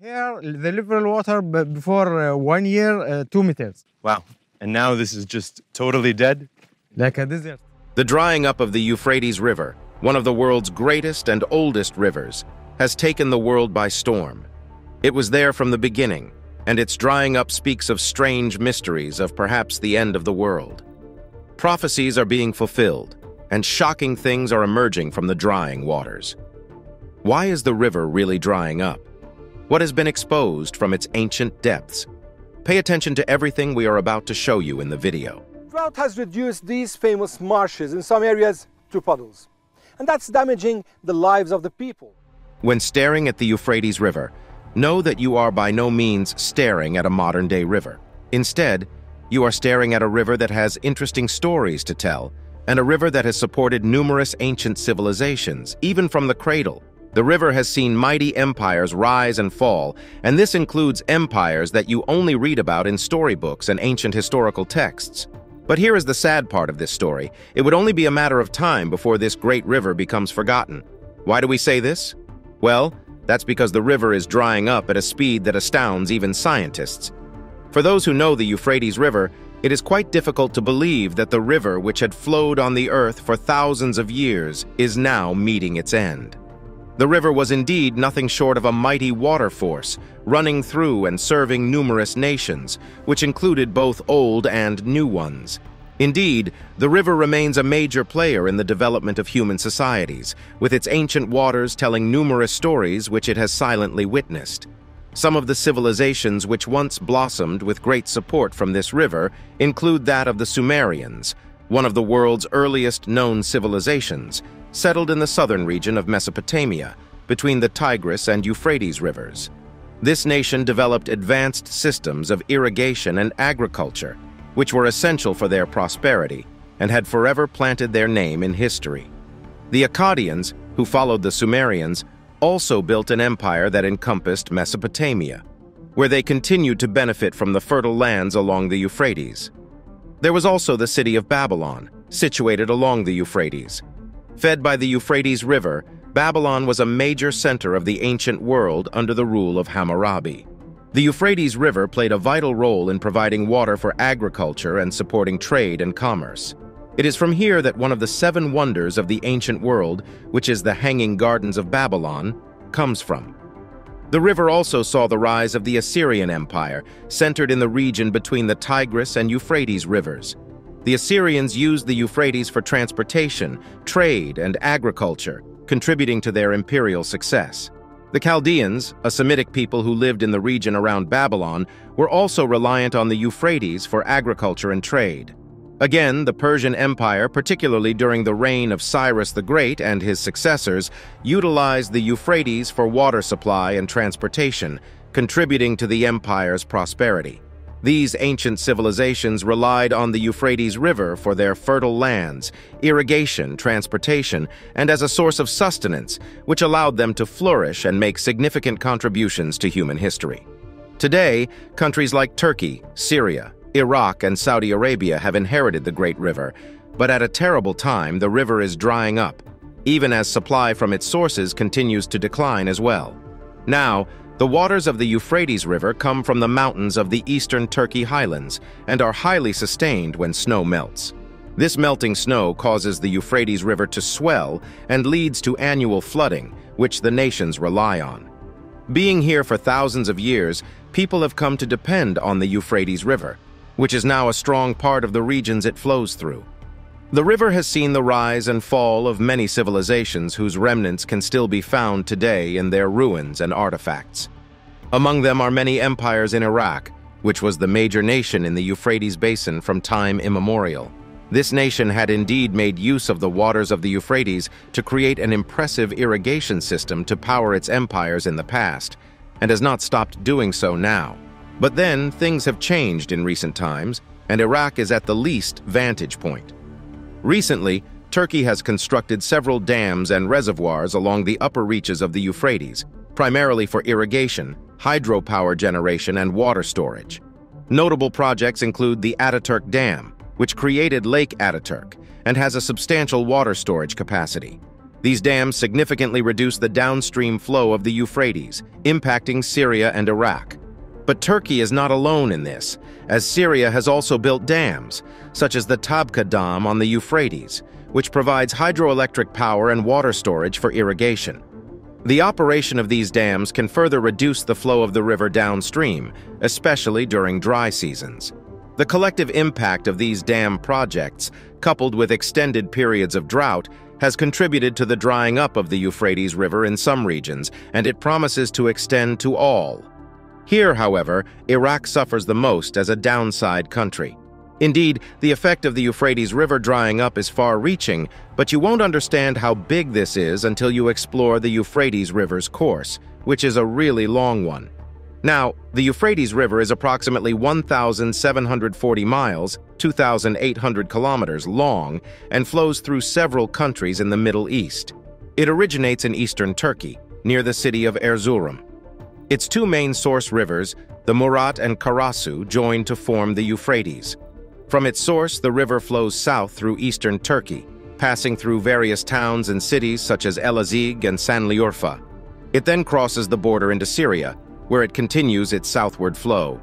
Here, the level water before 1 year, 2 meters, Wow. And now this is just totally dead? like a desert. The drying up of the Euphrates River, one of the world's greatest and oldest rivers, has taken the world by storm. It was there from the beginning, and its drying up speaks of strange mysteries of perhaps the end of the world. Prophecies are being fulfilled, and shocking things are emerging from the drying waters. Why is the river really drying up? What has been exposed from its ancient depths? Pay attention to everything we are about to show you in the video. Drought has reduced these famous marshes in some areas to puddles, and that's damaging the lives of the people. When staring at the Euphrates River, know that you are by no means staring at a modern-day river. Instead, you are staring at a river that has interesting stories to tell, and a river that has supported numerous ancient civilizations, even from the cradle. The river has seen mighty empires rise and fall, and this includes empires that you only read about in storybooks and ancient historical texts. But here is the sad part of this story. It would only be a matter of time before this great river becomes forgotten. Why do we say this? Well, that's because the river is drying up at a speed that astounds even scientists. For those who know the Euphrates River, it is quite difficult to believe that the river, which had flowed on the earth for thousands of years, is now meeting its end. The river was indeed nothing short of a mighty water force, running through and serving numerous nations, which included both old and new ones. Indeed, the river remains a major player in the development of human societies, with its ancient waters telling numerous stories which it has silently witnessed. Some of the civilizations which once blossomed with great support from this river include that of the Sumerians, one of the world's earliest known civilizations, settled in the southern region of Mesopotamia, between the Tigris and Euphrates rivers. This nation developed advanced systems of irrigation and agriculture, which were essential for their prosperity, and had forever planted their name in history. The Akkadians, who followed the Sumerians, also built an empire that encompassed Mesopotamia, where they continued to benefit from the fertile lands along the Euphrates. There was also the city of Babylon, situated along the Euphrates. Fed by the Euphrates River, Babylon was a major center of the ancient world under the rule of Hammurabi. The Euphrates River played a vital role in providing water for agriculture and supporting trade and commerce. It is from here that one of the 7 wonders of the ancient world, which is the Hanging Gardens of Babylon, comes from. The river also saw the rise of the Assyrian Empire, centered in the region between the Tigris and Euphrates rivers. The Assyrians used the Euphrates for transportation, trade, and agriculture, contributing to their imperial success. The Chaldeans, a Semitic people who lived in the region around Babylon, were also reliant on the Euphrates for agriculture and trade. Again, the Persian Empire, particularly during the reign of Cyrus the Great and his successors, utilized the Euphrates for water supply and transportation, contributing to the empire's prosperity. These ancient civilizations relied on the Euphrates River for their fertile lands, irrigation, transportation, and as a source of sustenance, which allowed them to flourish and make significant contributions to human history. Today, countries like Turkey, Syria, Iraq, and Saudi Arabia have inherited the Great River, but at a terrible time, the river is drying up, even as supply from its sources continues to decline as well. Now, the waters of the Euphrates River come from the mountains of the eastern Turkey highlands and are highly sustained when snow melts. This melting snow causes the Euphrates River to swell and leads to annual flooding, which the nations rely on. Being here for thousands of years, people have come to depend on the Euphrates River, which is now a strong part of the regions it flows through. The river has seen the rise and fall of many civilizations whose remnants can still be found today in their ruins and artifacts. Among them are many empires in Iraq, which was the major nation in the Euphrates basin from time immemorial. This nation had indeed made use of the waters of the Euphrates to create an impressive irrigation system to power its empires in the past, and has not stopped doing so now. But then, things have changed in recent times, and Iraq is at the least vantage point. Recently, Turkey has constructed several dams and reservoirs along the upper reaches of the Euphrates, primarily for irrigation, hydropower generation, and water storage. Notable projects include the Ataturk Dam, which created Lake Ataturk and has a substantial water storage capacity. These dams significantly reduce the downstream flow of the Euphrates, impacting Syria and Iraq. But Turkey is not alone in this, as Syria has also built dams, such as the Tabqa Dam on the Euphrates, which provides hydroelectric power and water storage for irrigation. The operation of these dams can further reduce the flow of the river downstream, especially during dry seasons. The collective impact of these dam projects, coupled with extended periods of drought, has contributed to the drying up of the Euphrates River in some regions, and it promises to extend to all. Here, however, Iraq suffers the most as a downside country. Indeed, the effect of the Euphrates River drying up is far-reaching, but you won't understand how big this is until you explore the Euphrates River's course, which is a really long one. Now, the Euphrates River is approximately 1,740 miles, 2,800 kilometers long, and flows through several countries in the Middle East. It originates in eastern Turkey, near the city of Erzurum. Its two main source rivers, the Murat and Karasu, join to form the Euphrates. From its source, the river flows south through eastern Turkey, passing through various towns and cities such as Elazig and Sanliurfa. It then crosses the border into Syria, where it continues its southward flow.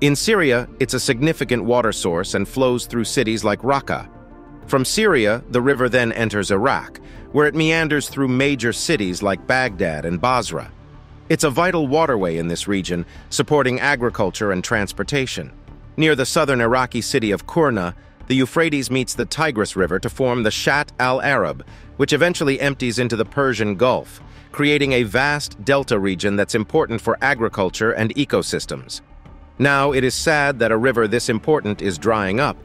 In Syria, it's a significant water source and flows through cities like Raqqa. From Syria, the river then enters Iraq, where it meanders through major cities like Baghdad and Basra. It's a vital waterway in this region, supporting agriculture and transportation. Near the southern Iraqi city of Kurna, the Euphrates meets the Tigris River to form the Shat al-Arab, which eventually empties into the Persian Gulf, creating a vast delta region that's important for agriculture and ecosystems. Now, it is sad that a river this important is drying up,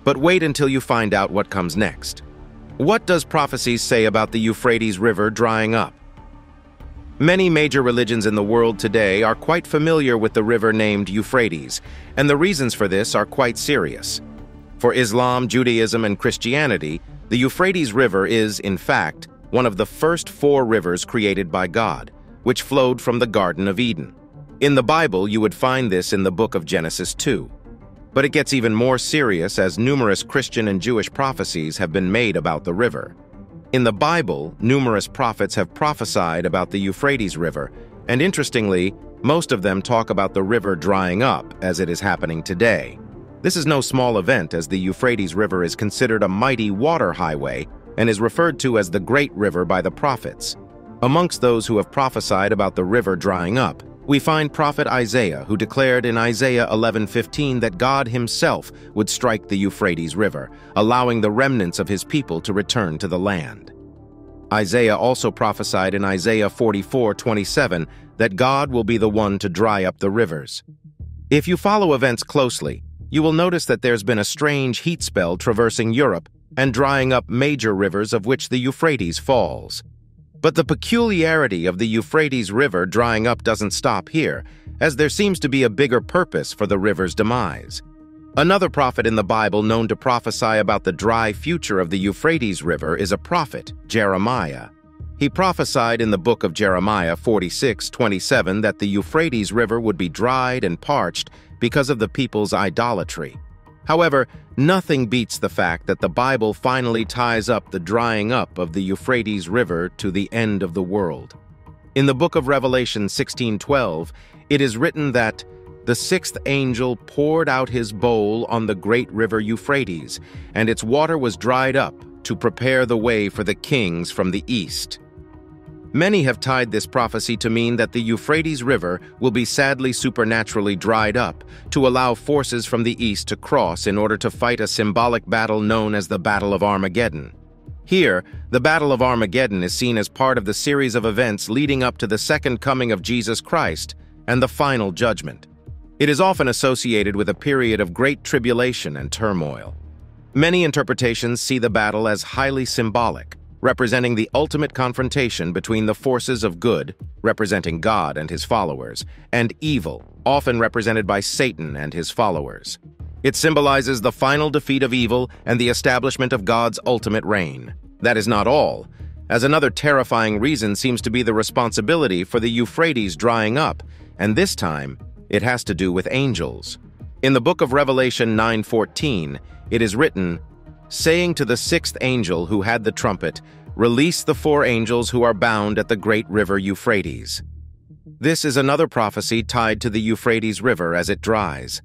but wait until you find out what comes next. What does Prophecies say about the Euphrates River drying up? Many major religions in the world today are quite familiar with the river named Euphrates, and the reasons for this are quite serious. For Islam, Judaism, and Christianity, the Euphrates River is, in fact, one of the first 4 rivers created by God, which flowed from the Garden of Eden. In the Bible, you would find this in the book of Genesis 2. But it gets even more serious as numerous Christian and Jewish prophecies have been made about the river. In the Bible, numerous prophets have prophesied about the Euphrates River, and interestingly, most of them talk about the river drying up as it is happening today. This is no small event, as the Euphrates River is considered a mighty water highway and is referred to as the Great River by the prophets. Amongst those who have prophesied about the river drying up, we find prophet Isaiah, who declared in Isaiah 11:15 that God himself would strike the Euphrates River, allowing the remnants of his people to return to the land. Isaiah also prophesied in Isaiah 44:27 that God will be the one to dry up the rivers. If you follow events closely, you will notice that there's been a strange heat spell traversing Europe and drying up major rivers of which the Euphrates falls. But the peculiarity of the Euphrates River drying up doesn't stop here, as there seems to be a bigger purpose for the river's demise. Another prophet in the Bible known to prophesy about the dry future of the Euphrates River is a prophet, Jeremiah. He prophesied in the book of Jeremiah 46:27 that the Euphrates River would be dried and parched because of the people's idolatry. However, nothing beats the fact that the Bible finally ties up the drying up of the Euphrates River to the end of the world. In the book of Revelation 16:12, it is written that the 6th angel poured out his bowl on the great river Euphrates, and its water was dried up to prepare the way for the kings from the east. Many have tied this prophecy to mean that the Euphrates River will be sadly supernaturally dried up to allow forces from the east to cross in order to fight a symbolic battle known as the Battle of Armageddon. Here, the Battle of Armageddon is seen as part of the series of events leading up to the second coming of Jesus Christ and the final judgment. It is often associated with a period of great tribulation and turmoil. Many interpretations see the battle as highly symbolic, representing the ultimate confrontation between the forces of good, representing God and his followers, and evil, often represented by Satan and his followers. It symbolizes the final defeat of evil and the establishment of God's ultimate reign. That is not all, as another terrifying reason seems to be the responsibility for the Euphrates drying up, and this time, it has to do with angels. In the book of Revelation 9:14, it is written, saying to the sixth angel who had the trumpet, "Release the four angels who are bound at the great river Euphrates." This is another prophecy tied to the Euphrates River as it dries.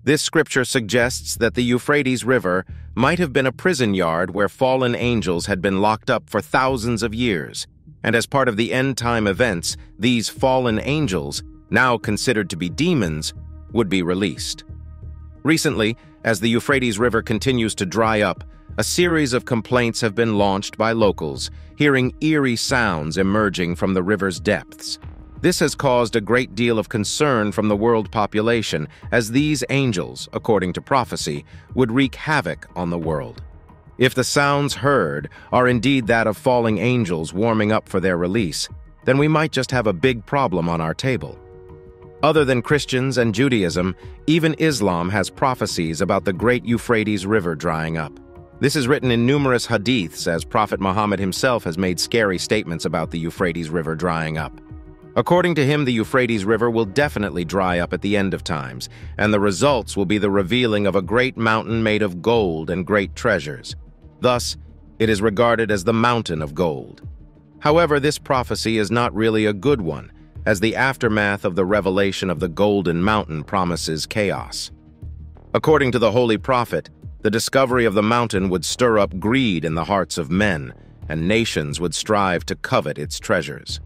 This scripture suggests that the Euphrates River might have been a prison yard where fallen angels had been locked up for thousands of years, and as part of the end-time events, these fallen angels, now considered to be demons, would be released. Recently, as the Euphrates River continues to dry up, a series of complaints have been launched by locals, hearing eerie sounds emerging from the river's depths. This has caused a great deal of concern from the world population, as these angels, according to prophecy, would wreak havoc on the world. If the sounds heard are indeed that of falling angels warming up for their release, then we might just have a big problem on our table. Other than Christians and Judaism, even Islam has prophecies about the great Euphrates River drying up. This is written in numerous hadiths, as Prophet Muhammad himself has made scary statements about the Euphrates River drying up. According to him, the Euphrates River will definitely dry up at the end of times, and the results will be the revealing of a great mountain made of gold and great treasures. Thus, it is regarded as the mountain of gold. However, this prophecy is not really a good one, as the aftermath of the revelation of the Golden Mountain promises chaos. According to the Holy Prophet, the discovery of the mountain would stir up greed in the hearts of men, and nations would strive to covet its treasures.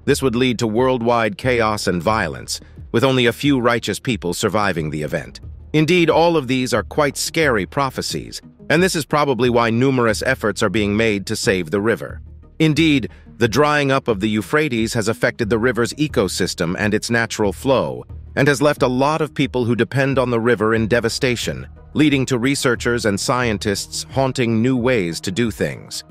This would lead to worldwide chaos and violence, with only a few righteous people surviving the event. Indeed, all of these are quite scary prophecies, and this is probably why numerous efforts are being made to save the river. Indeed, the drying up of the Euphrates has affected the river's ecosystem and its natural flow, and has left a lot of people who depend on the river in devastation, leading to researchers and scientists haunting new ways to do things.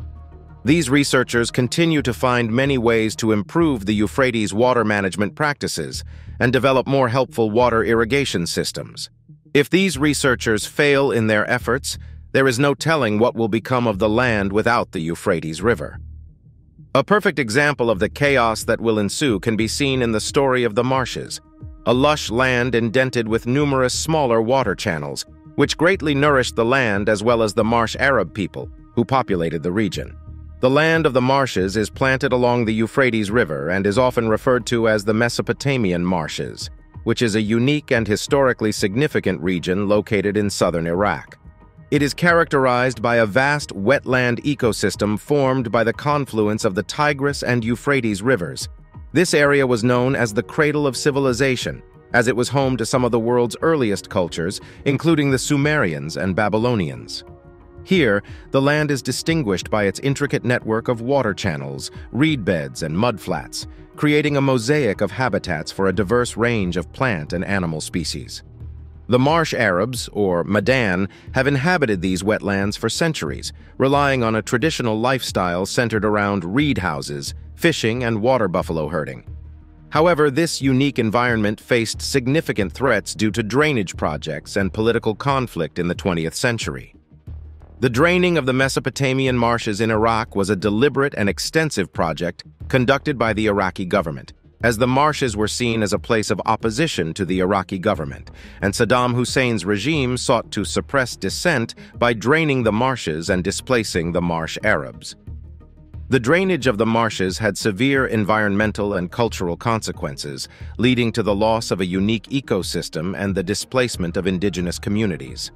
These researchers continue to find many ways to improve the Euphrates water management practices and develop more helpful water irrigation systems. If these researchers fail in their efforts, there is no telling what will become of the land without the Euphrates River. A perfect example of the chaos that will ensue can be seen in the story of the marshes, a lush land indented with numerous smaller water channels, which greatly nourished the land as well as the marsh Arab people who populated the region. The land of the marshes is planted along the Euphrates River and is often referred to as the Mesopotamian marshes, which is a unique and historically significant region located in southern Iraq. It is characterized by a vast wetland ecosystem formed by the confluence of the Tigris and Euphrates rivers. This area was known as the cradle of civilization, as it was home to some of the world's earliest cultures, including the Sumerians and Babylonians. Here, the land is distinguished by its intricate network of water channels, reed beds, and mudflats, creating a mosaic of habitats for a diverse range of plant and animal species. The marsh Arabs, or Madan, have inhabited these wetlands for centuries, relying on a traditional lifestyle centered around reed houses, fishing, and water buffalo herding. However, this unique environment faced significant threats due to drainage projects and political conflict in the 20th century. The draining of the Mesopotamian marshes in Iraq was a deliberate and extensive project conducted by the Iraqi government, as the marshes were seen as a place of opposition to the Iraqi government, and Saddam Hussein's regime sought to suppress dissent by draining the marshes and displacing the marsh Arabs. The drainage of the marshes had severe environmental and cultural consequences, leading to the loss of a unique ecosystem and the displacement of indigenous communities.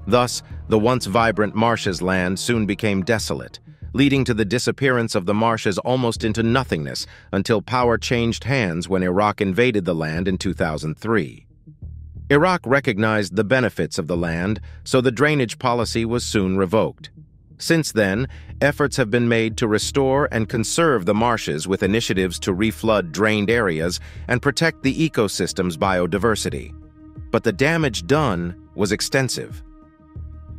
Thus, the once vibrant marshes land soon became desolate, leading to the disappearance of the marshes almost into nothingness until power changed hands when Iraq invaded the land in 2003. Iraq recognized the benefits of the land, so the drainage policy was soon revoked. Since then, efforts have been made to restore and conserve the marshes with initiatives to reflood drained areas and protect the ecosystem's biodiversity. But the damage done was extensive.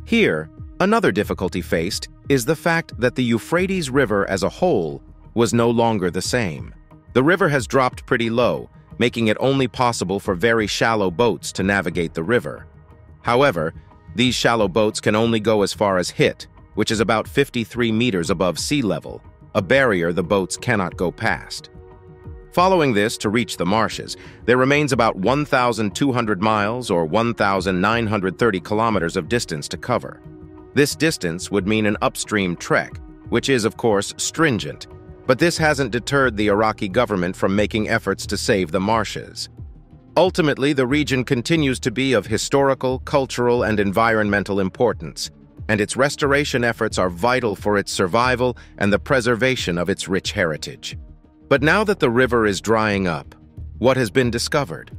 Here, another difficulty faced is the fact that the Euphrates River as a whole was no longer the same. The river has dropped pretty low, making it only possible for very shallow boats to navigate the river. However, these shallow boats can only go as far as Hit, which is about 53 meters above sea level, a barrier the boats cannot go past. Following this to reach the marshes, there remains about 1,200 miles or 1,930 kilometers of distance to cover. This distance would mean an upstream trek, which is, of course, stringent, but this hasn't deterred the Iraqi government from making efforts to save the marshes. Ultimately, the region continues to be of historical, cultural, and environmental importance, and its restoration efforts are vital for its survival and the preservation of its rich heritage. But now that the river is drying up, what has been discovered?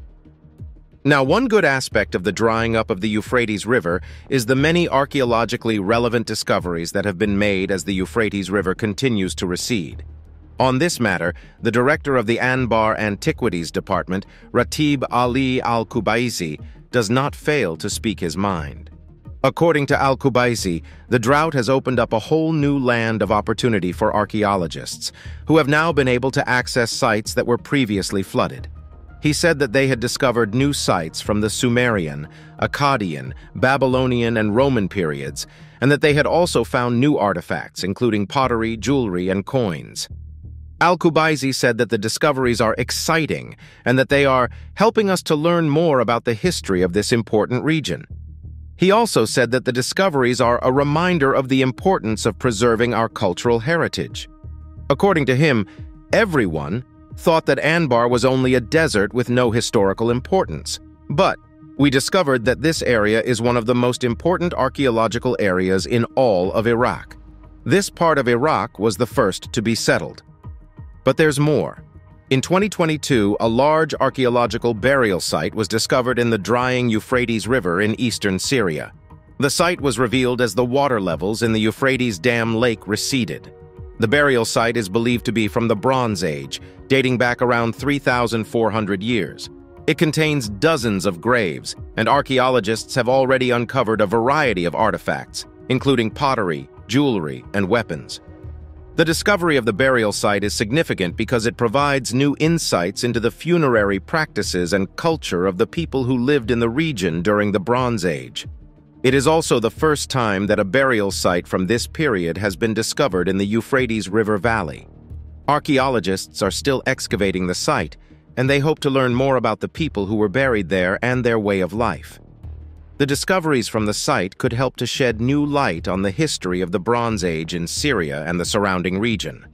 Now, one good aspect of the drying up of the Euphrates River is the many archaeologically relevant discoveries that have been made as the Euphrates River continues to recede. On this matter, the director of the Anbar Antiquities Department, Ratib Ali Al-Kubaisi, does not fail to speak his mind. According to Al-Kubaisi, the drought has opened up a whole new land of opportunity for archaeologists, who have now been able to access sites that were previously flooded. He said that they had discovered new sites from the Sumerian, Akkadian, Babylonian, and Roman periods, and that they had also found new artifacts, including pottery, jewelry, and coins. Al-Kubaisi said that the discoveries are exciting and that they are helping us to learn more about the history of this important region. He also said that the discoveries are a reminder of the importance of preserving our cultural heritage. According to him, everyone thought that Anbar was only a desert with no historical importance. But we discovered that this area is one of the most important archaeological areas in all of Iraq. This part of Iraq was the first to be settled. But there's more. In 2022, a large archaeological burial site was discovered in the drying Euphrates River in eastern Syria. The site was revealed as the water levels in the Euphrates Dam Lake receded. The burial site is believed to be from the Bronze Age, dating back around 3,400 years. It contains dozens of graves, and archaeologists have already uncovered a variety of artifacts, including pottery, jewelry, and weapons. The discovery of the burial site is significant because it provides new insights into the funerary practices and culture of the people who lived in the region during the Bronze Age. It is also the first time that a burial site from this period has been discovered in the Euphrates River Valley. Archaeologists are still excavating the site, and they hope to learn more about the people who were buried there and their way of life. The discoveries from the site could help to shed new light on the history of the Bronze Age in Syria and the surrounding region.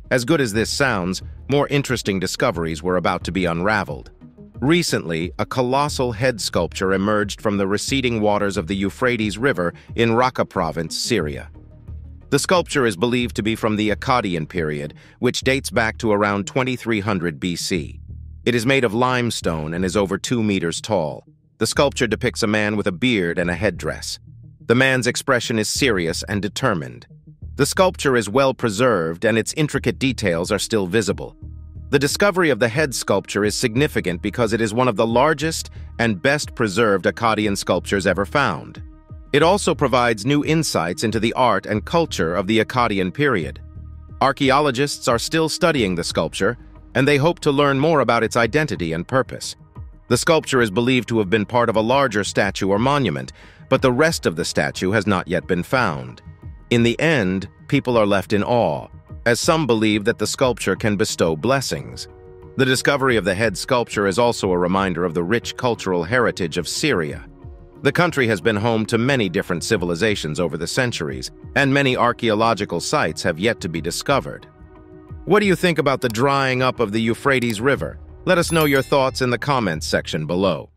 As good as this sounds, more interesting discoveries were about to be unraveled. Recently, a colossal head sculpture emerged from the receding waters of the Euphrates River in Raqqa province, Syria. The sculpture is believed to be from the Akkadian period, which dates back to around 2300 BC. It is made of limestone and is over 2 meters tall. The sculpture depicts a man with a beard and a headdress. The man's expression is serious and determined. The sculpture is well preserved and its intricate details are still visible. The discovery of the head sculpture is significant because it is one of the largest and best preserved Akkadian sculptures ever found. It also provides new insights into the art and culture of the Akkadian period. Archaeologists are still studying the sculpture, and they hope to learn more about its identity and purpose. The sculpture is believed to have been part of a larger statue or monument, but the rest of the statue has not yet been found. In the end, people are left in awe, as some believe that the sculpture can bestow blessings. The discovery of the head sculpture is also a reminder of the rich cultural heritage of Syria. The country has been home to many different civilizations over the centuries, and many archaeological sites have yet to be discovered. What do you think about the drying up of the Euphrates River? Let us know your thoughts in the comments section below.